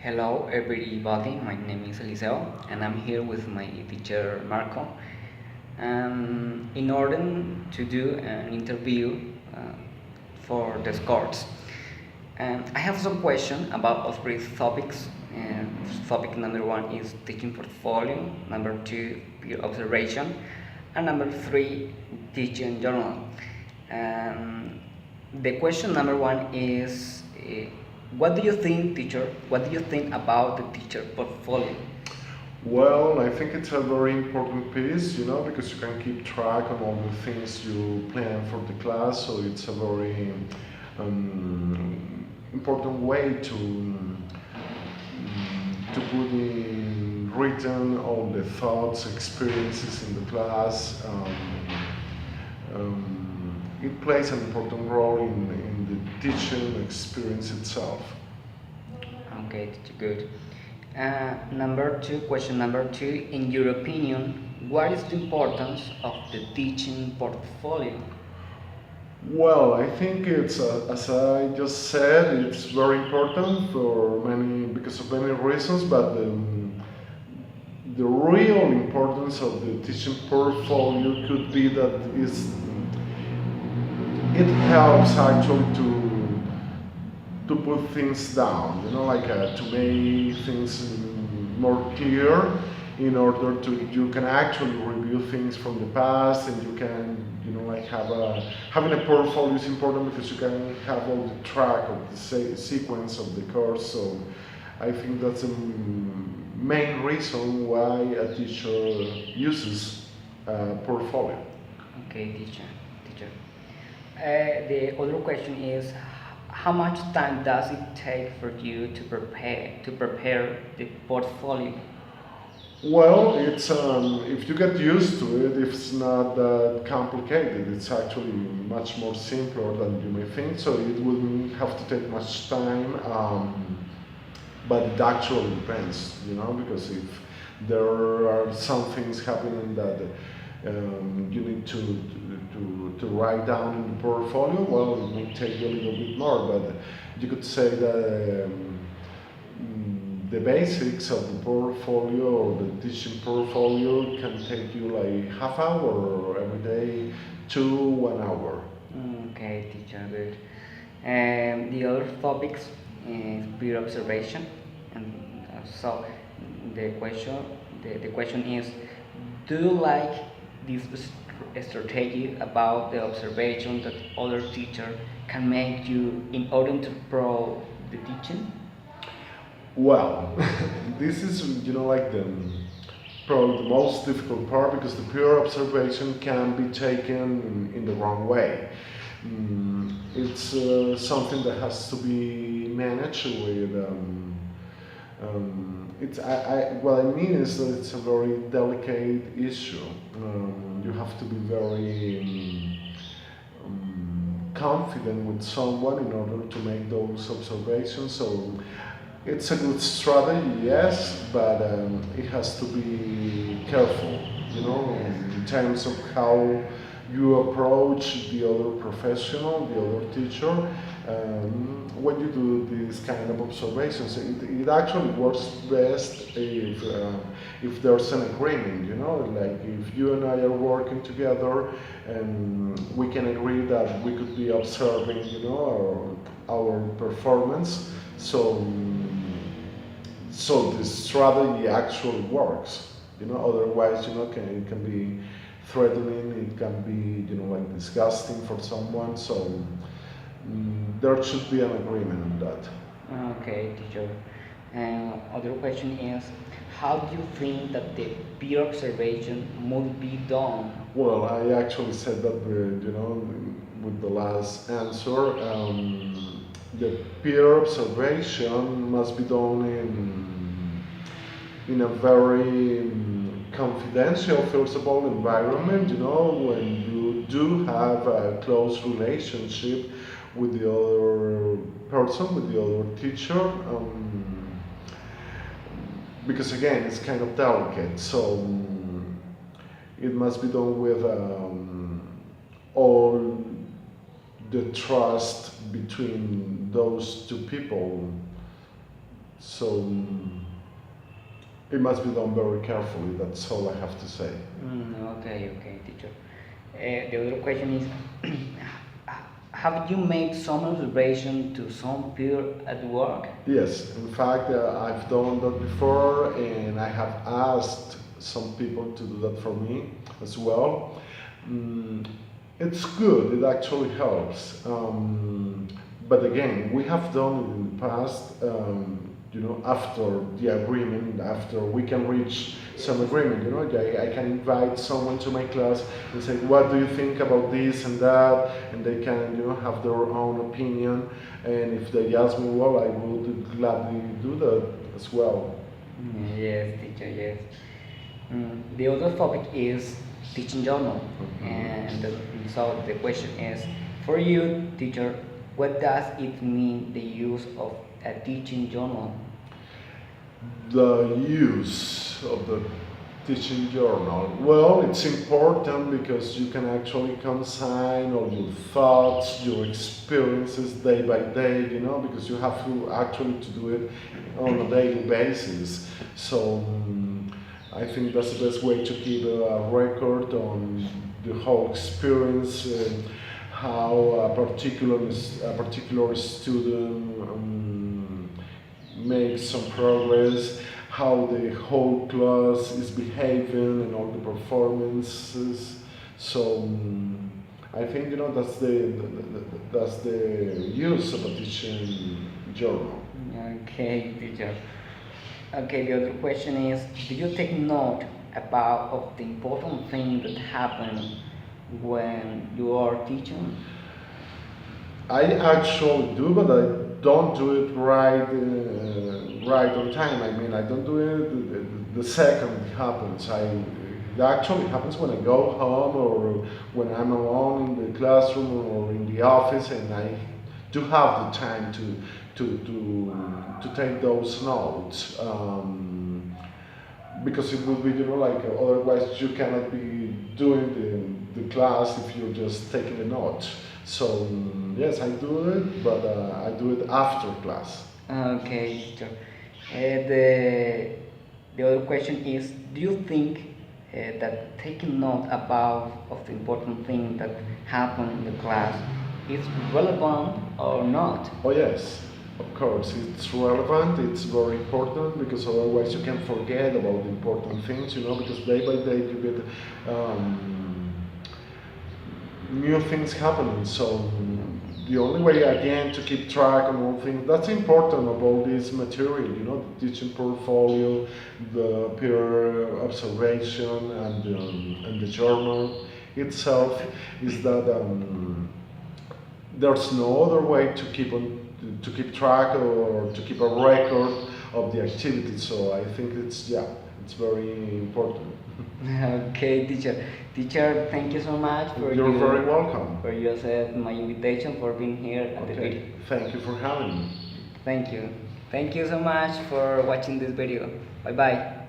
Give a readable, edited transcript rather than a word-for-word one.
Hello everybody, my name is Eliseo and I'm here with my teacher Marco. In order to do an interview for this course, I have some questions about three topics. Topic number one is teaching portfolio, number two peer observation, and number three teaching journal. Um, the question number one is what do you think, teacher? What do you think about the teacher portfolio? Well, I think it's a very important piece, because you can keep track on all the things you plan for the class. So it's a very important way to put in written all the thoughts, experiences in the class. It plays an important role in the teaching experience itself. Okay, teacher, good. Question number two, in your opinion, what is the importance of the teaching portfolio? Well, I think it's as I just said, it's very important for many because of many reasons. But the real importance of the teaching portfolio could be that it helps actually to put things down, to make things more clear in order to you can actually review things from the past, and you can having a portfolio is important because you can have all the track of the sequence of the course. So I think that's the main reason why a teacher uses a portfolio. Okay, teacher. The other question is, how much time does it take for you to prepare the portfolio? Well, it's if you get used to it, it's not that complicated. It's actually much more simpler than you may think. So it wouldn't have to take much time, but it actually depends, because if there are some things happening that you need to write down in the portfolio, well, it may take you a little bit more. But you could say that. The basics of the portfolio or the teaching portfolio can take you like half hour every day to 1 hour. Okay, teacher, good. And the other topics is peer observation, and so the question the question is, do you like this strategy about the observation that other teacher can make you in order to improve the teaching? Well, this is like the probably the most difficult part because the pure observation can be taken in the wrong way. It's something that has to be managed with. What I mean is that it's a very delicate issue. You have to be very confident with someone in order to make those observations. So it's a good strategy, yes, but it has to be careful, in terms of how you approach the other professional, the other teacher. When you do these kind of observations, it actually works best if there's an agreement, like if you and I are working together and we can agree that we could be observing, our performance. So the strategy actually works. Otherwise, it can be threatening. It can be, like disgusting for someone. So there should be an agreement on that. Okay, teacher. And other question is, how do you think that the peer observation must be done? Well, I actually said that, with the last answer. The peer observation must be done in a very confidential, first of all, environment. When you do have a close relationship with the other person, with the other teacher. Because again, it's kind of delicate. So it must be done with all the trust between those two people. So it must be done very carefully. That's all I have to say. Okay, okay, teacher. The other question is, have you made some observation to some peer at work? Yes, in fact, I've done that before, and I have asked some people to do that for me as well. Mm, it's good, it actually helps. But again, we have done it in the past, after the agreement, after we can reach some agreement. I can invite someone to my class and say, what do you think about this and that? And they can, have their own opinion. And if they ask me, well, I would gladly do that as well. Yes, teacher, yes. The other topic is teaching journal. And so the question is, for you, teacher, what does it mean the use of a teaching journal? The use of the teaching journal. Well, it's important because you can actually consign all your thoughts, your experiences day by day, because you have to actually to do it on a daily basis. So I think that's the best way to keep a record on the whole experience, how a particular student make some progress, how the whole class is behaving, and all the performances. So I think that's the use of a teaching journal. Okay, teacher. Okay, the other question is, do you take note about of the important thing that happen when you are teaching? I actually do, but I don't do it right on time. I mean, I don't do it the second it happens. It actually happens when I go home or when I'm alone in the classroom or in the office, and I do have the time to take those notes. Because it would be, like otherwise you cannot be doing the class if you're just taking a note. So yes, I do it, but I do it after class. Okay, teacher. The other question is, do you think that taking note about of the important thing that happen in the class is relevant or not? Oh yes, of course, it's relevant. It's very important because otherwise you can forget about the important things. Because day by day you get new things happening. So the only way again to keep track of all things that's important about this material, the teaching portfolio, the peer observation, and the journal itself, is that there's no other way to keep track or to keep a record of the activity. So I think it's very important. Okay, teacher. Teacher, thank you so much for You're very welcome. for you accept my invitation for being here at the video. Okay, thank you for having me. Thank you. Thank you so much for watching this video. Bye bye.